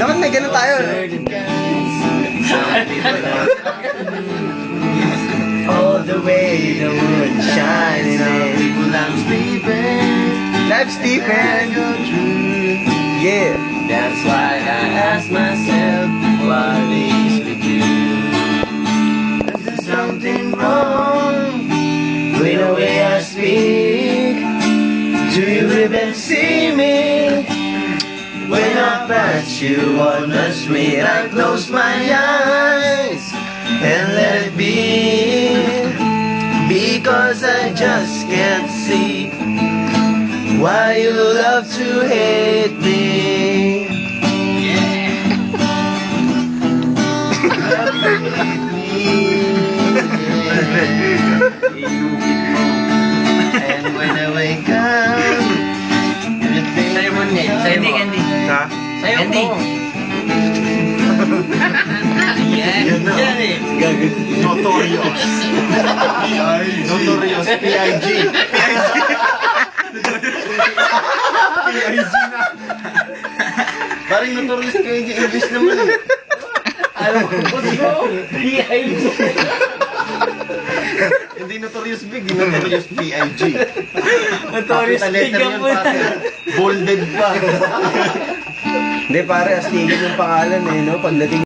Dapat may ganun tayo. All the way the moon shining in. I'm sleeping. Life Stephen. Yeah. That's why I ask myself, what is with you? Is there something wrong with the way I speak? Do you even see me? When I pass you on the street, I close my eyes and let it be, because I just can't see why you love to hate me. And when I wake up, Sa'yo mo, Nick. Sa'yo, Nick, Andy. Ha? Sa'yo, Andy. Yan. Yun na. Yan eh. Notorious. Notorious. PIG. PIG na. Parang notorious kayo yung English naman eh. Alam ko, bro. B.I.G. Hindi notorious big, notorious PIG. Notorious Capital big letter ang yun, puta. pare. Bolded pa. Hindi pare, astigin yung pangalan eh, no? Pagdating